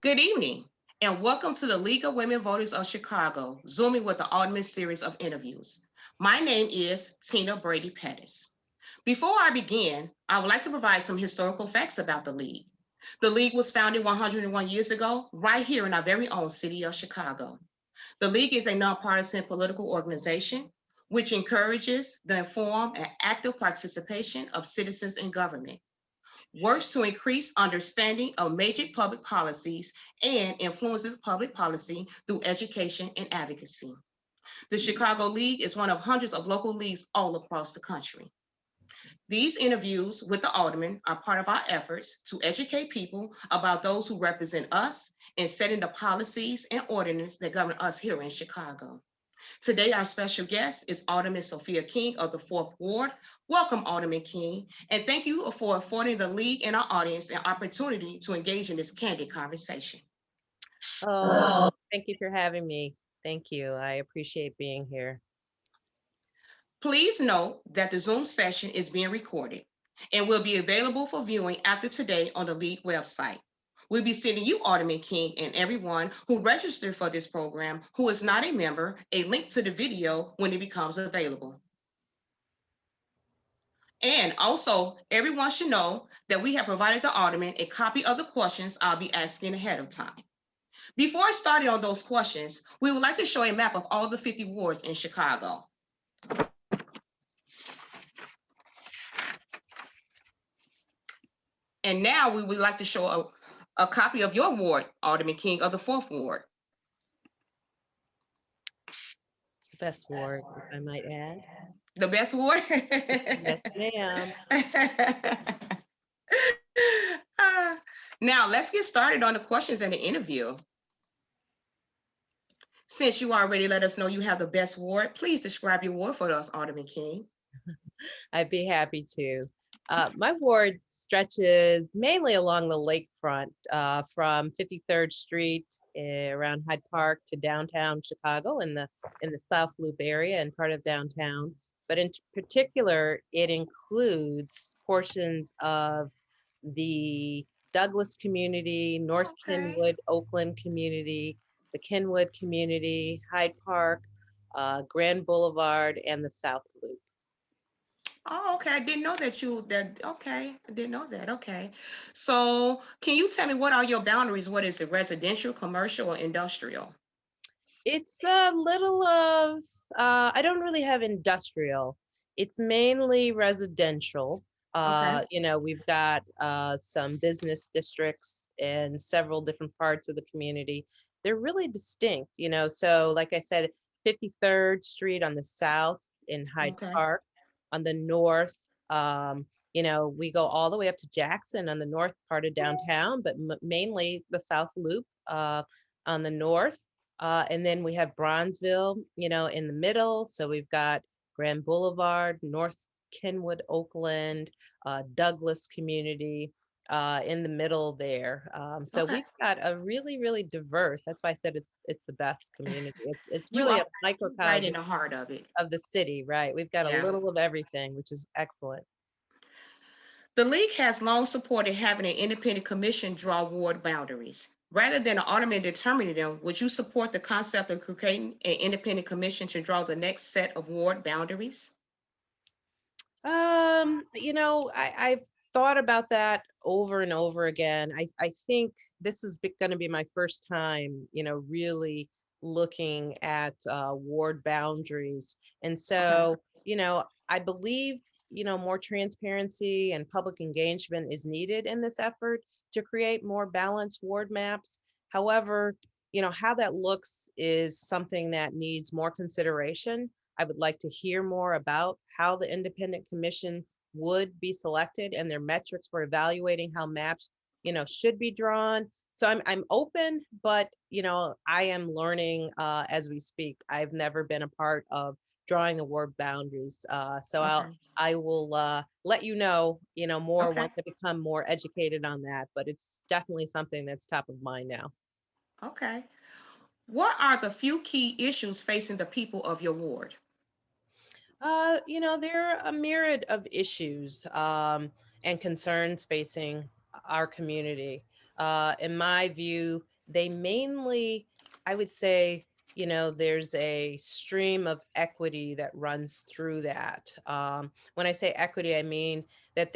Good evening, and welcome to the League of Women Voters of Chicago, Zooming with the Alderman series of interviews. My name is Tina Brady Pettis. Before I begin, I would like to provide some historical facts about the League. The League was founded 101 years ago, right here in our very own city of Chicago. The League is a nonpartisan political organization which encourages the informed and active participation of citizens in government, works to increase understanding of major public policies and influences public policy through education and advocacy. The Chicago League is one of hundreds of local leagues all across the country. These interviews with the aldermen are part of our efforts to educate people about those who represent us in setting the policies and ordinances that govern us here in Chicago. Today, our special guest is Alderman Sophia King of the 4th Ward. Welcome, Alderman King, and thank you for affording the League and our audience an opportunity to engage in this candid conversation. Oh, thank you for having me. Thank you. I appreciate being here. Please note that the Zoom session is being recorded and will be available for viewing after today on the League website. We'll be sending you, Alderman King, and everyone who registered for this program who is not a member, a link to the video when it becomes available. And also, everyone should know that we have provided the Alderman a copy of the questions I'll be asking ahead of time. Before starting on those questions, we would like to show a map of all the 50 wards in Chicago. And now we would like to show a copy of your ward, Alderman King of the 4th Ward. Best word, if I might add. The best ward? Yes, ma'am. Now, let's get started on the questions and the interview. Since you already let us know you have the best ward, please describe your ward for us, Alderman King. I'd be happy to. My ward stretches mainly along the lakefront from 53rd Street around Hyde Park to downtown Chicago in the South Loop area and part of downtown. But in particular, it includes portions of the Douglas community, North Okay. Kenwood, Oakland community, the Kenwood community, Hyde Park, Grand Boulevard, and the South Loop. Oh, okay. I didn't know okay. I didn't know that. Okay. So can you tell me what are your boundaries? What is it, residential, commercial, or industrial? It's a little of, I don't really have industrial. It's mainly residential. Okay. We've got some business districts in several different parts of the community. They're really distinct, So, like I said, 53rd Street on the south in Hyde Okay. Park, on the north, we go all the way up to Jackson on the north part of downtown, but mainly the South Loop on the north. And then we have Bronzeville, in the middle. So we've got Grand Boulevard, North Kenwood, Oakland, Douglas community in the middle there. So Okay. we've got a really, really diverse. That's why I said it's the best community. It's You really are a right in microcosm the heart of it. of the city, right? We've got a Yeah. little of everything, which is excellent. The league has long supported having an independent commission draw ward boundaries. Rather than an alderman determining them, would you support the concept of creating an independent commission to draw the next set of ward boundaries? I've thought about that over and over again. I think this is going to be my first time, really looking at ward boundaries. And Okay. so, I believe, more transparency and public engagement is needed in this effort to create more balanced ward maps. However, how that looks is something that needs more consideration. I would like to hear more about how the independent commission would be selected and their metrics for evaluating how maps, should be drawn. So I'm open, but I am learning as we speak. I've never been a part of drawing the ward boundaries. So Okay. I will let more Okay. once I become more educated on that. But it's definitely something that's top of mind now. Okay. What are the few key issues facing the people of your ward? There are a myriad of issues and concerns facing our community. in my view, they mainly, I would say, there's a stream of equity that runs through that. When I say equity, I mean that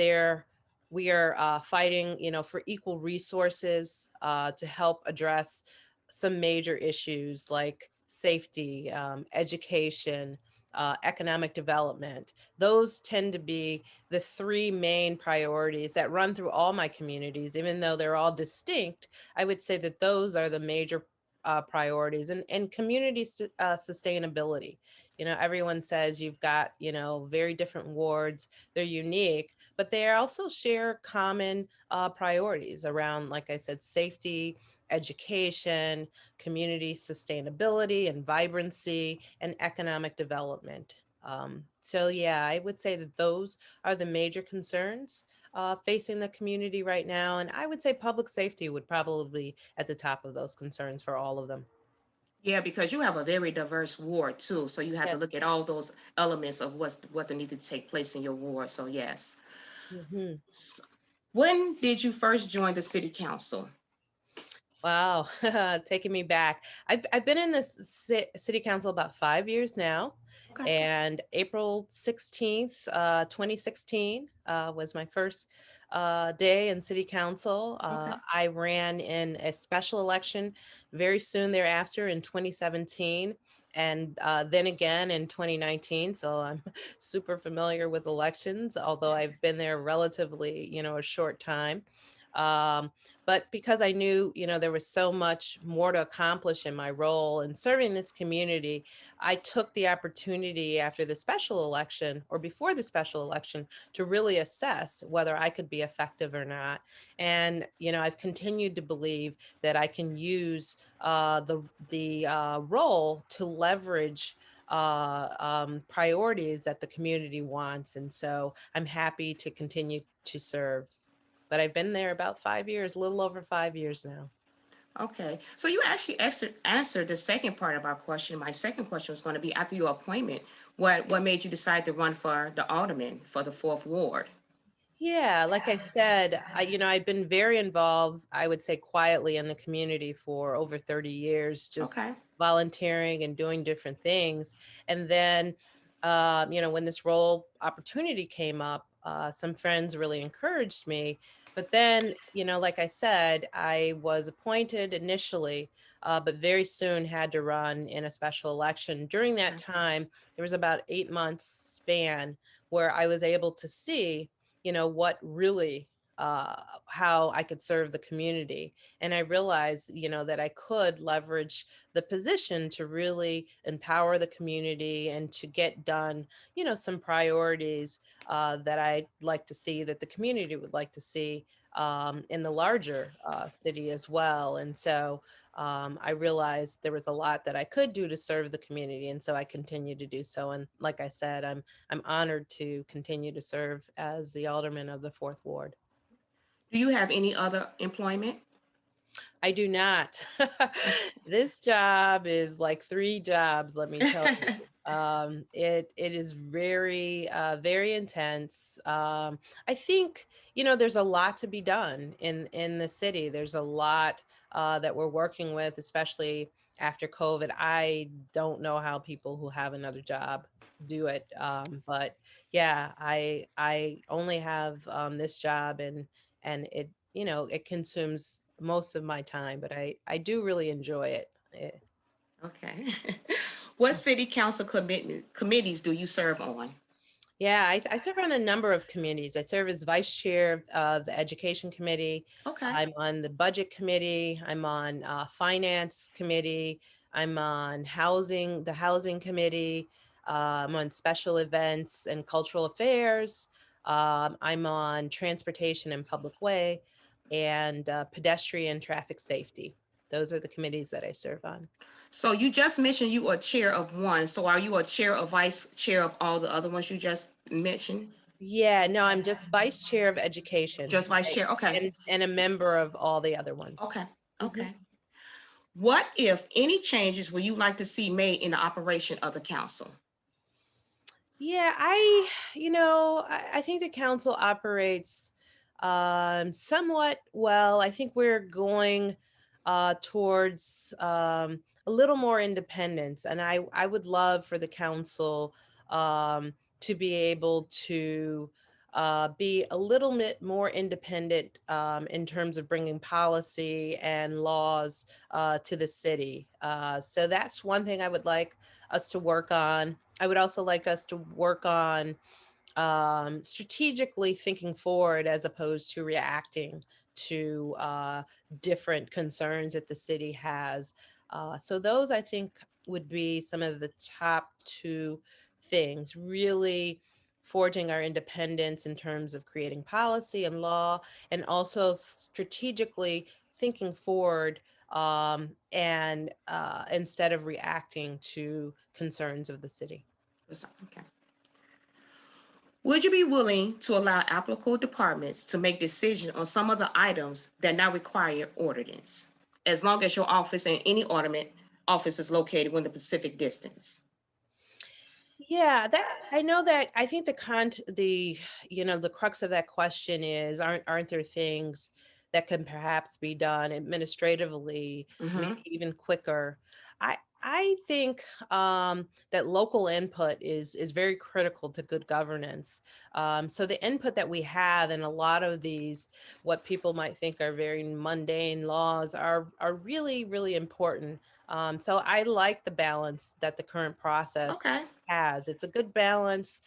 we are fighting, for equal resources to help address some major issues like safety, education, economic development. Those tend to be the three main priorities that run through all my communities, even though they're all distinct. I would say that those are the major priorities, and community sustainability. Everyone says you've got, very different wards, they're unique, but they also share common priorities around, like I said, safety, education, community sustainability and vibrancy, and economic development. So yeah, I would say that those are the major concerns facing the community right now. And I would say public safety would probably be at the top of those concerns for all of them. Yeah, because you have a very diverse ward too, so you have to Yes. look at all those elements of what needed to take place in your ward. So yes. Mhm. When did you first join the city council? Wow, taking me back. I've been in this city council about 5 years now, Okay. and April 16th, 2016, was my first day in city council. Okay. I ran in a special election very soon thereafter in 2017. And then again in 2019. So I'm super familiar with elections, although I've been there relatively, a short time. Um, but because I knew, there was so much more to accomplish in my role in serving this community, I took the opportunity after the special election or before the special election to really assess whether I could be effective or not. And, I've continued to believe that I can use the role to leverage priorities that the community wants. And so I'm happy to continue to serve. But I've been there about 5 years, a little over 5 years now. Okay. So you actually answered the second part of our question. My second question was going to be after your appointment, what made you decide to run for the alderman for the fourth ward? Yeah, like I said, I've been very involved, I would say quietly in the community for over 30 years, just Okay. volunteering and doing different things. And then, when this role opportunity came up, some friends really encouraged me. But then, like I said, I was appointed initially, but very soon had to run in a special election. During that Okay. time, there was about 8 months span where I was able to see what really how I could serve the community. And I realized, that I could leverage the position to really empower the community and to get done, some priorities that I'd like to see, that the community would like to see in the larger city as well. And so I realized there was a lot that I could do to serve the community, and so I continue to do so. And like I said, I'm honored to continue to serve as the alderman of the fourth ward. Do you have any other employment? I do not. This job is like three jobs, let me tell you. It is very very intense. I think there's a lot to be done in the city. There's a lot that we're working with, especially after COVID. I don't know how people who have another job do it, but yeah, I only have this job, and it consumes most of my time, but I do really enjoy it. Okay. What city council committees do you serve on? Yeah, I serve on a number of committees. I serve as vice chair of the education committee. Okay. I'm on the budget committee. I'm on finance committee. I'm on the housing committee. I'm on special events and cultural affairs. I'm on transportation and public way, and pedestrian traffic safety. Those are the committees that I serve on. So you just mentioned you are chair of one. So are you a chair or vice chair of all the other ones you just mentioned? Yeah, no, I'm just vice chair of education, Just vice chair. Okay. and a member of all the other ones. Okay. Mhm. Okay. What, if any, changes would you like to see made in the operation of the council? Yeah, I think the council operates Somewhat well. I think we're going towards a little more independence, and I would love for the council to be able to be a little bit more independent in terms of bringing policy and laws to the city. So that's one thing I would like us to work on. I would also like us to work on strategically thinking forward as opposed to reacting to different concerns that the city has. So those I think would be some of the top two things, really forging our independence in terms of creating policy and law, and also strategically thinking forward and instead of reacting to concerns of the city. Okay. Would you be willing to allow applicable departments to make decisions on some of the items that now require ordinance, as long as your office and any alderman office is located within the Pacific distance? Yeah, that I know that I think the the crux of that question is aren't there things that can perhaps be done administratively, maybe Hmm. even quicker? I think that local input is very critical to good governance. So the input that we have in a lot of these, what people might think are very mundane laws, are really important. So I like the balance that the current process Okay. has. It's a good balance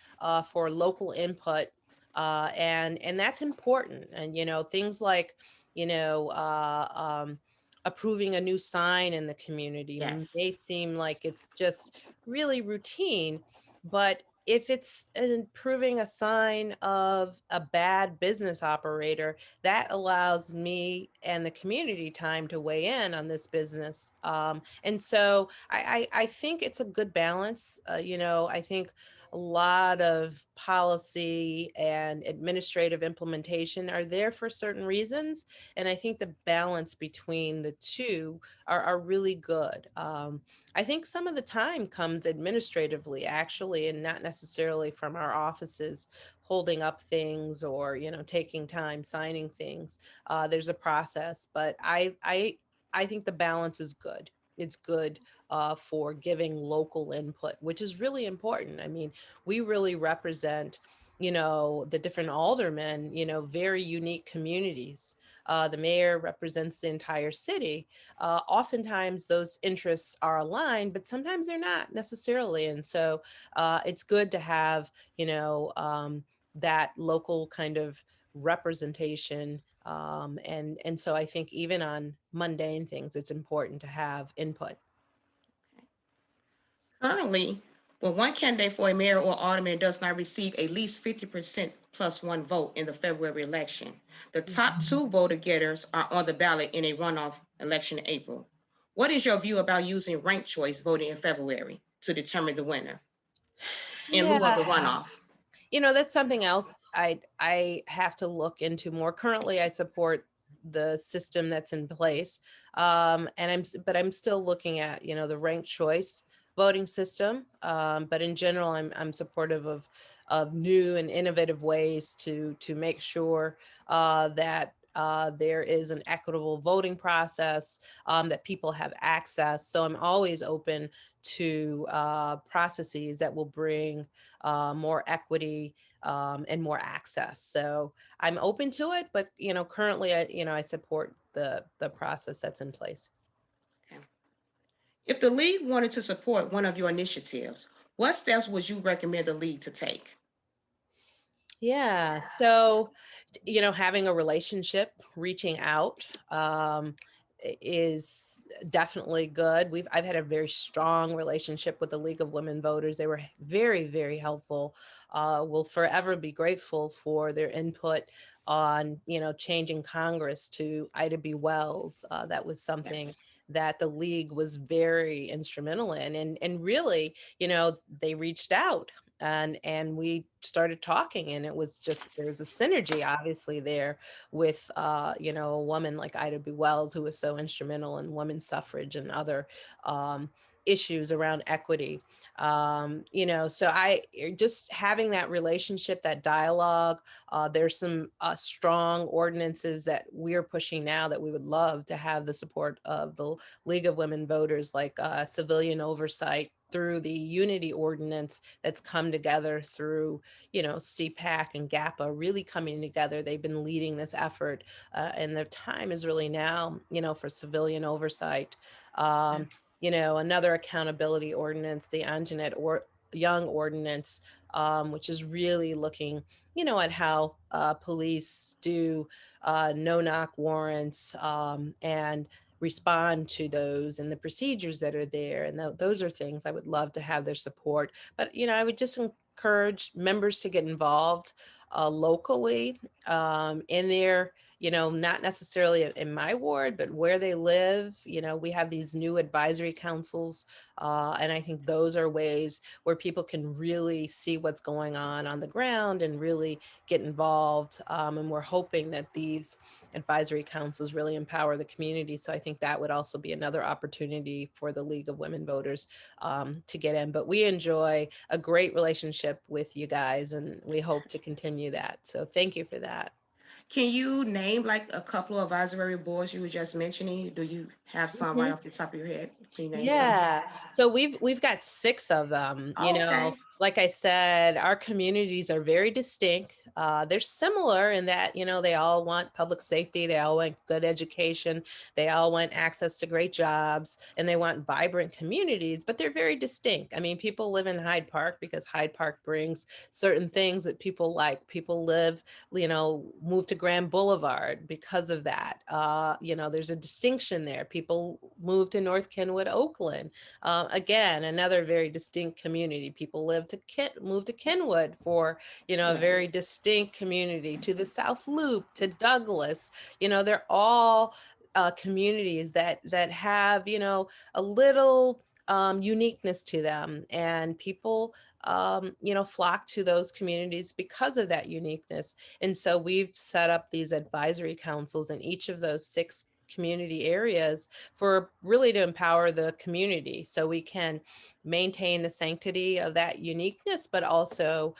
for local input, and that's important. And things like you know uh, um, approving a new sign in the community Yes. may seem like it's just really routine, but if it's improving a sign of a bad business operator, that allows me and the community time to weigh in on this business. And so I think it's a good balance. I think a lot of policy and administrative implementation are there for certain reasons. And I think the balance between the two are really good. I think some of the time comes administratively, actually, and not necessarily from our offices holding up things or taking time signing things. There's a process, but I think the balance is good. It's good for giving local input, which is really important. I mean, we really represent, the different aldermen, very unique communities. The mayor represents the entire city. Oftentimes, those interests are aligned, but sometimes they're not necessarily. And so it's good to have, that local kind of representation. And so I think even on mundane things, it's important to have input. Currently, when one candidate for a mayor or alderman does not receive at least 50% plus one vote in the February election, the top Mhm. two voter getters are on the ballot in a runoff election in April. What is your view about using ranked choice voting in February to determine the winner in lieu of Yeah, the runoff? that's something else I have to look into more. Currently, I support the system that's in place, and but I'm still looking at the ranked choice voting system. But in general, I'm supportive of new and innovative ways to make sure that. There is an equitable voting process, that people have access. So I'm always open to processes that will bring more equity and more access. So I'm open to it, but currently I support the process that's in place. Okay. If the league wanted to support one of your initiatives, what steps would you recommend the league to take? Yeah. So, having a relationship, reaching out, is definitely good. I've had a very strong relationship with the League of Women Voters. They were very helpful. Will forever be grateful for their input on, changing Congress to Ida B. Wells. That was something Yes. that the league was very instrumental in, and really, they reached out and we started talking, and it was just there was a synergy obviously there with a woman like Ida B. Wells, who was so instrumental in women's suffrage and other um, issues around equity. So just having that relationship, that dialogue. There's some strong ordinances that we're pushing now that we would love to have the support of the League of Women Voters, like civilian oversight through the unity ordinance that's come together through, CPAC and GAPA really coming together. They've been leading this effort, and the time is really now, for civilian oversight. Another accountability ordinance, the Anjanette or Young ordinance, which is really looking, at how police do no-knock warrants, and respond to those and the procedures that are there. And those are things I would love to have their support. But, I would just encourage members to get involved locally, in their, not necessarily in my ward, but where they live. We have these new advisory councils, and I think those are ways where people can really see what's going on the ground and really get involved. And we're hoping that these advisory councils really empower the community. So I think that would also be another opportunity for the League of Women Voters to get in. But we enjoy a great relationship with you guys, and we hope to continue that. So thank you for that. Can you name like a couple of advisory boards you were just mentioning? Do you have some right Mhm. off the top of your head? Can you name some? Yeah. So we've got 6 of them, Oh, okay. like I said, our communities are very distinct. They're similar in that, they all want public safety, they all want good education, they all want access to great jobs, and they want vibrant communities, but they're very distinct. I mean, people live in Hyde Park because Hyde Park brings certain things that people like. People move to Grand Boulevard because of that. There's a distinction there. People move to North Kenwood, Oakland. Again, another very distinct community. People move to Kenwood for, a very Yes. distinct community, to the South Loop, to Douglas. They're all communities that have, a little uniqueness to them, and people flock to those communities because of that uniqueness. And so we've set up these advisory councils in each of those 6 community areas for really to empower the community so we can maintain the sanctity of that uniqueness, but also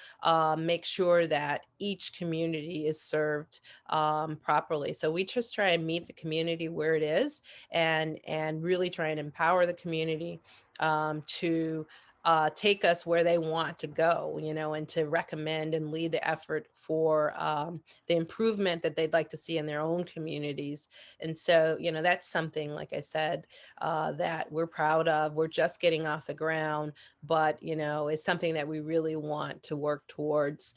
make sure that each community is served properly. So we just try and meet the community where it is, and really try and empower the community to take us where they want to go, and to recommend and lead the effort for the improvement that they'd like to see in their own communities. And so, that's something, like I said, that we're proud of. We're just getting off the ground, but, it's something that we really want to work towards.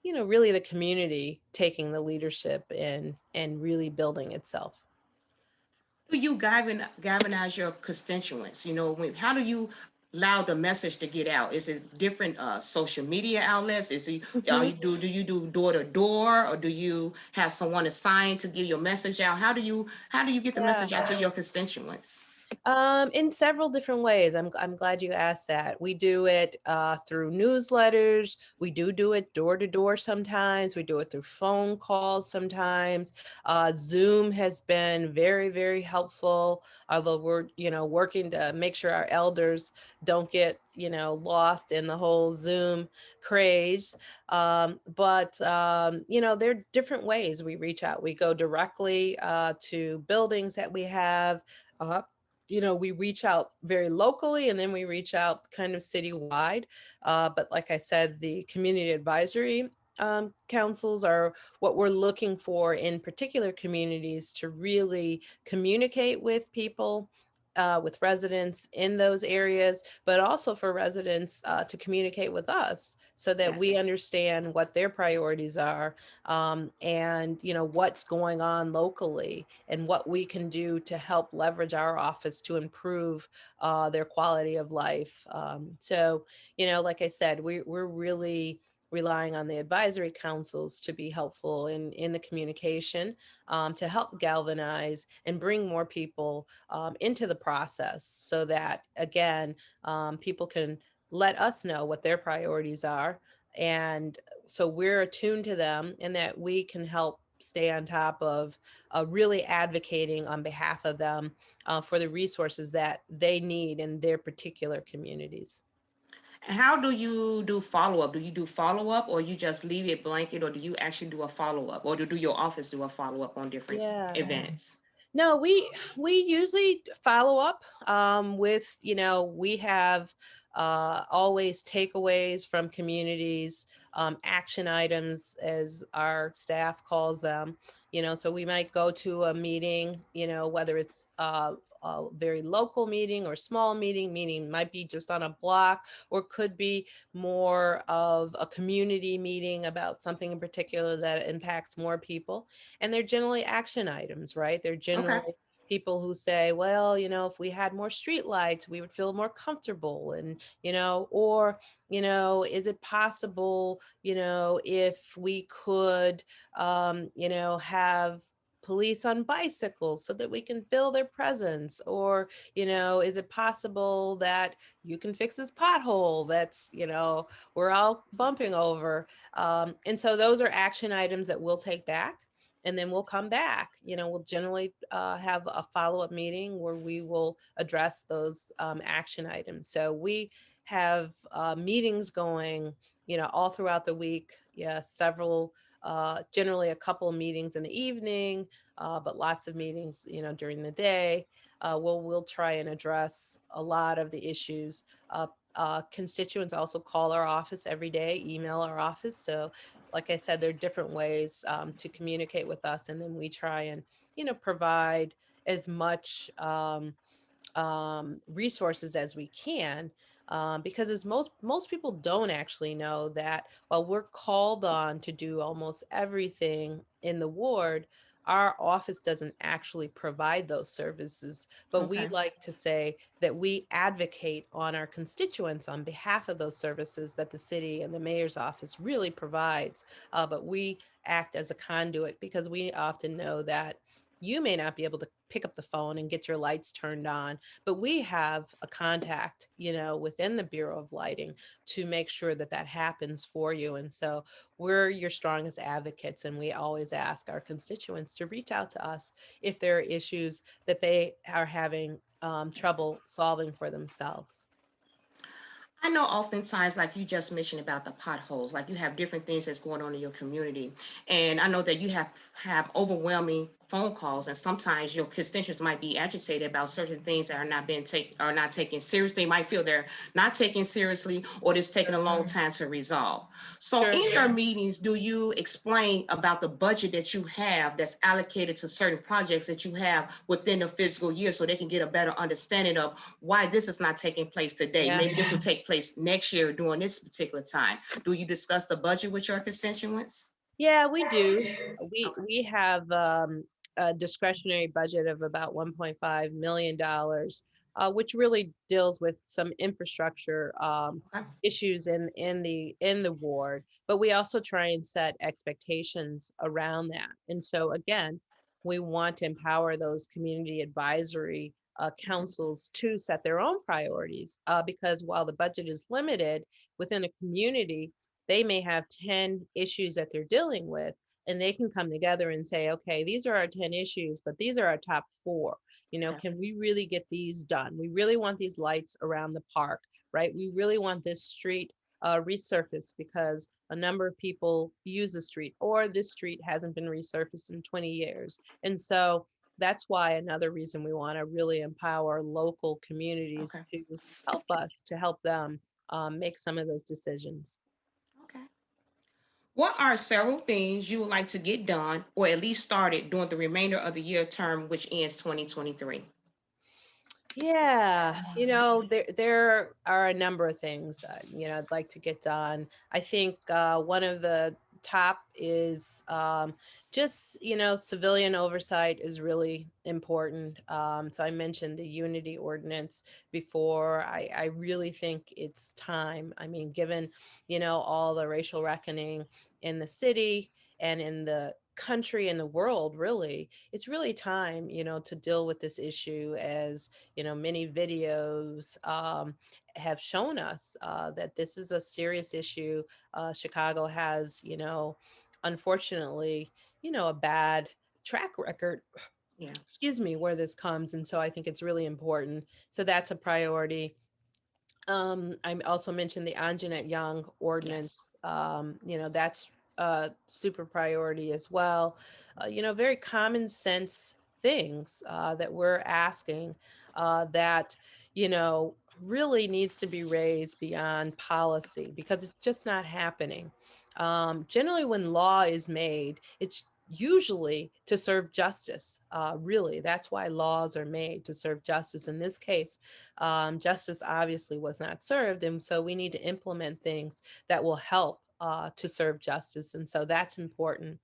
Really the community taking the leadership and really building itself. Do you galvanize your constituents? How do you allow the message to get out? Is it different social media outlets? Is it are Mhm. you do you do door to door, or do you have someone assigned to give your message out? How do you get the Yeah. message out to your constituents? In several different ways. I'm glad you asked that. We do it through newsletters. We do it door to door sometimes. We do it through phone calls sometimes. Zoom has been very, very helpful. Although we're working to make sure our elders don't get lost in the whole Zoom craze. But there are different ways we reach out. We go directly to buildings that we have. Uh, we reach out very locally, and then we reach out kind of citywide. But like I said, the community advisory councils are what we're looking for in particular communities to really communicate with people. With residents in those areas, but also for residents to communicate with us so that we Yes. understand what their priorities are, and what's going on locally and what we can do to help leverage our office to improve their quality of life. So like I said, we're really relying on the advisory councils to be helpful in the communication, to help galvanize and bring more people into the process so that again, people can let us know what their priorities are, and so we're attuned to them, and that we can help stay on top of really advocating on behalf of them for the resources that they need in their particular communities. How do you do follow-up? Do you do follow-up or you just leave it blanket, or do you actually do a follow-up, or do your office do a follow-up on different Yeah. events? No, we usually follow up with, we have always takeaways from communities, action items as our staff calls them. So we might go to a meeting, whether it's a very local meeting or small meeting might be just on a block, or could be more of a community meeting about something in particular that impacts more people. And they're generally action items, right? They're Okay. generally people who say, well, if we had more street lights, we would feel more comfortable. And, or, is it possible, if we could, have police on bicycles so that we can feel their presence? Or, is it possible that you can fix this pothole that's, we're all bumping over? And so those are action items that we'll take back, and then we'll come back. We'll generally have a follow-up meeting where we will address those action items. So we have meetings going, all throughout the week. Yeah, several, generally a couple of meetings in the evening, but lots of meetings, during the day. We'll try and address a lot of the issues. Constituents also call our office every day, email our office. So like I said, there are different ways to communicate with us, and then we try and provide as much resources as we can, because as most people don't actually know that while we're called on to do almost everything in the ward, our office doesn't actually provide those services. But we Okay. like to say that we advocate on our constituents on behalf of those services that the city and the mayor's office really provides. But we act as a conduit because we often know that you may not be able to pick up the phone and get your lights turned on, but we have a contact, within the Bureau of Lighting to make sure that that happens for you. And so we're your strongest advocates, and we always ask our constituents to reach out to us if there are issues that they are having trouble solving for themselves. I know oftentimes, like you just mentioned about the potholes, like you have different things that's going on in your community. And I know that you have overwhelming phone calls, and sometimes your constituents might be agitated about certain things that are not taken seriously. They might feel they're not taken seriously, or it's taking a long time to resolve. So Sure. in your meetings, do you explain about the budget that you have that's allocated to certain projects that you have within the fiscal year, so they can get a better understanding of why this is not taking place today? Yeah. Maybe this will take place next year during this particular time. Do you discuss the budget with your constituents? Yeah, we do. Okay. We have a discretionary budget of about $1.5 million, which really deals with some infrastructure Okay. issues in the ward. But we also try and set expectations around that. And so again, we want to empower those community advisory councils to set their own priorities, because while the budget is limited within a community, they may have 10 issues that they're dealing with, and they can come together and say, okay, these are our 10 issues, but these are our top four. Okay. Can we really get these done? We really want these lights around the park, right? We really want this street resurfaced because a number of people use the street, or this street hasn't been resurfaced in 20 years. And so that's why another reason we want to really empower local communities Okay. to help us, to help them make some of those decisions. Okay. What are several things you would like to get done or at least started during the remainder of the year term, which ends 2023? Yeah, there are a number of things I'd like to get done. I think one of the top is just civilian oversight is really important. So I mentioned the unity ordinance before. I really think it's time. I mean, given all the racial reckoning in the city and in the country and the world, really, it's really time to deal with this issue, as many videos have shown us that this is a serious issue. Chicago has, unfortunately, a bad track record, Yeah. excuse me, where this comes. And so I think it's really important. So that's a priority. I also mentioned the Anjanette Young Yes. ordinance. That's super priority as well. Very common sense things that we're asking that, you know, really needs to be raised beyond policy because it's just not happening. Generally, when law is made, it's usually to serve justice. Really, that's why laws are made, to serve justice. In this case, justice obviously was not served. And so we need to implement things that will help to serve justice. And so that's important.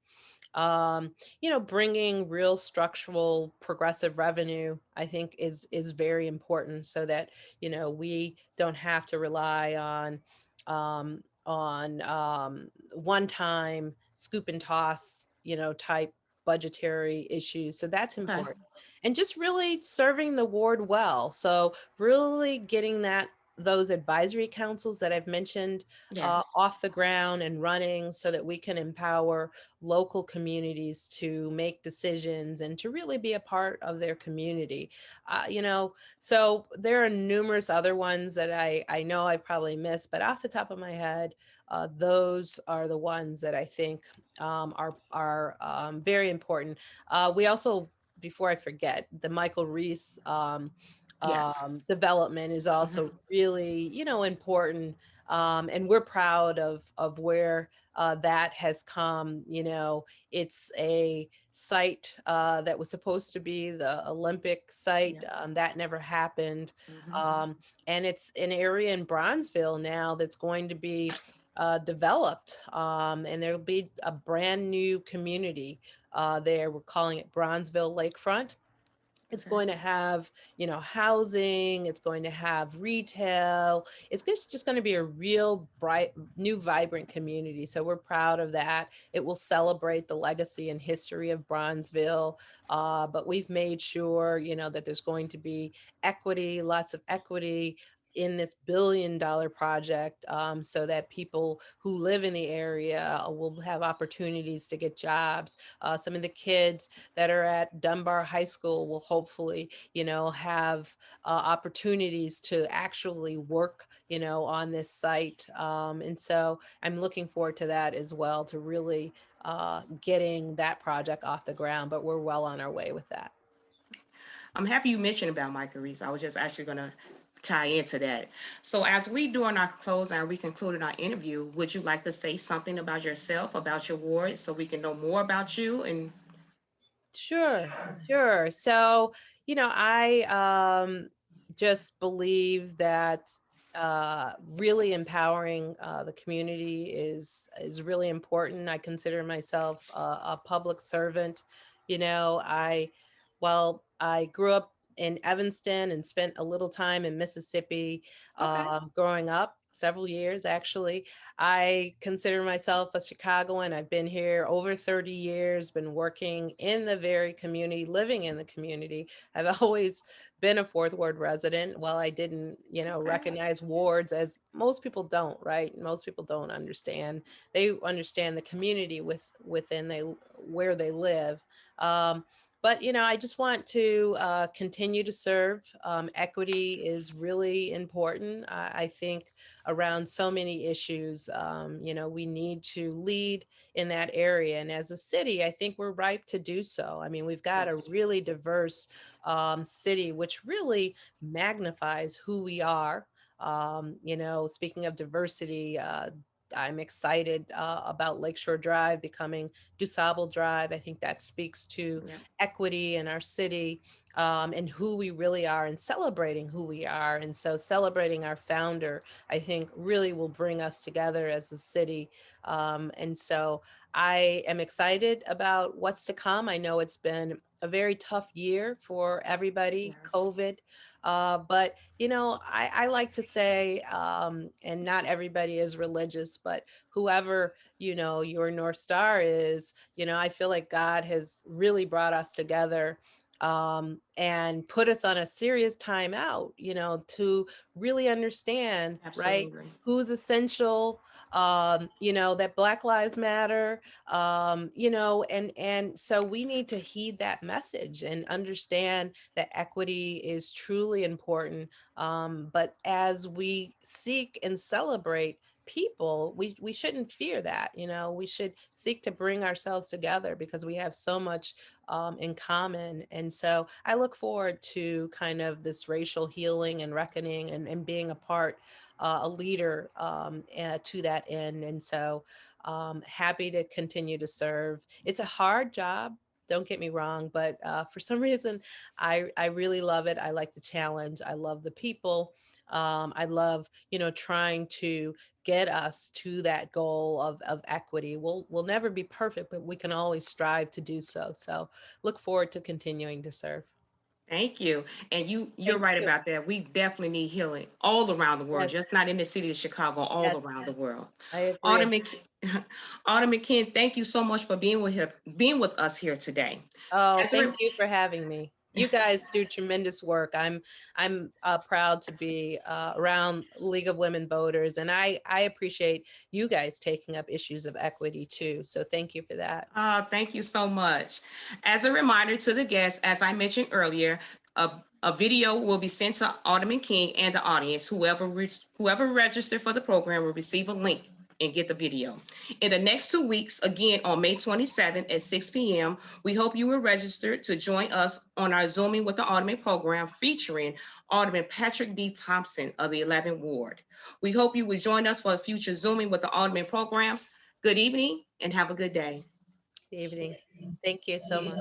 Bringing real structural progressive revenue, I think is very important so that, we don't have to rely on one time scoop and toss, type budgetary issues. So that's Okay. important. And just really serving the ward well. So really getting those advisory councils that I've mentioned Yes. off the ground and running so that we can empower local communities to make decisions and to really be a part of their community. So there are numerous other ones that I know I probably missed, but off the top of my head, those are the ones that I think are very important. We also, before I forget, the Michael Reese Yes. development is Mhm. also really, important. And we're proud of where that has come. It's a site that was supposed to be the Olympic site. Yeah. That never happened. Mhm. Um, and it's an area in Bronzeville now that's going to be developed. And there'll be a brand new community there. We're calling it Bronzeville Lakefront. It's Okay. going to have, housing, it's going to have retail. It's just going to be a real bright, new, vibrant community. So we're proud of that. It will celebrate the legacy and history of Bronzeville. But we've made sure, that there's going to be equity, lots of equity in this $1 billion project, so that people who live in the area will have opportunities to get jobs. Some of the kids that are at Dunbar High School will hopefully, have opportunities to actually work, on this site. And so I'm looking forward to that as well, to really getting that project off the ground, but we're well on our way with that. I'm happy you mentioned about Michael Reese. I was just actually going to tie into that. So, as we doing our close and we concluded our interview, would you like to say something about yourself, about your ward, so we can know more about you? And Sure, sure. So, I just believe that really empowering the community is really important. I consider myself a public servant. While I grew up in Evanston and spent a little time in Mississippi, okay, growing up, several years actually, I consider myself a Chicagoan. I've been here over 30 years, been working in the very community, living in the community. I've always been a Fourth Ward resident. While I didn't, okay, recognize wards, as most people don't, right? Most people don't understand. They understand the community within where they live. But I just want to continue to serve. Equity is really important. I think around so many issues. We need to lead in that area. And as a city, I think we're ripe to do so. I mean, we've got a yes, really diverse city, which really magnifies who we are. Speaking of diversity, I'm excited about Lakeshore Drive becoming DuSable Drive. I think that speaks to yeah, equity in our city, and who we really are, and celebrating who we are. And so celebrating our founder, I think, really will bring us together as a city. And so I am excited about what's to come. I know it's been a very tough year for everybody, yes, COVID. But, I like to say, and not everybody is religious, but whoever, your North Star is, I feel like God has really brought us together and put us on a serious timeout, to really understand, right? Absolutely. Who's essential, that Black Lives Matter, and so we need to heed that message and understand that equity is truly important. But as we seek and celebrate people, we shouldn't fear that. We should seek to bring ourselves together because we have so much in common. And so I look forward to kind of this racial healing and reckoning, and being a part, a leader, to that end. And so happy to continue to serve. It's a hard job. Don't get me wrong, but for some reason, I really love it. I like the challenge. I love the people. I love, trying to get us to that goal of equity. We'll never be perfect, but we can always strive to do so. So look forward to continuing to serve. Thank you. And you're Thank right you. about that. We definitely need healing all around the world, Yes, just not in the city of Chicago, all yes, around the world. I agree. Alderman, Alderman Ken, thank you so much for being with us here today. Oh, As a thank re- you for having me. You guys do tremendous work. I'm proud to be around League of Women Voters, and I appreciate you guys taking up issues of equity too. So thank you for that. Thank you so much. As a reminder to the guests, as I mentioned earlier, a video will be sent to Alderman King and the audience. Whoever registered for the program will receive a link and get the video. In the next 2 weeks, again on May 27th at 6 p.m., we hope you will register to join us on our Zooming with the Alderman program featuring Alderman Patrick D. Thompson of the 11th Ward. We hope you will join us for a future Zooming with the Alderman programs. Good evening and have a good day. Good evening. Thank you so much.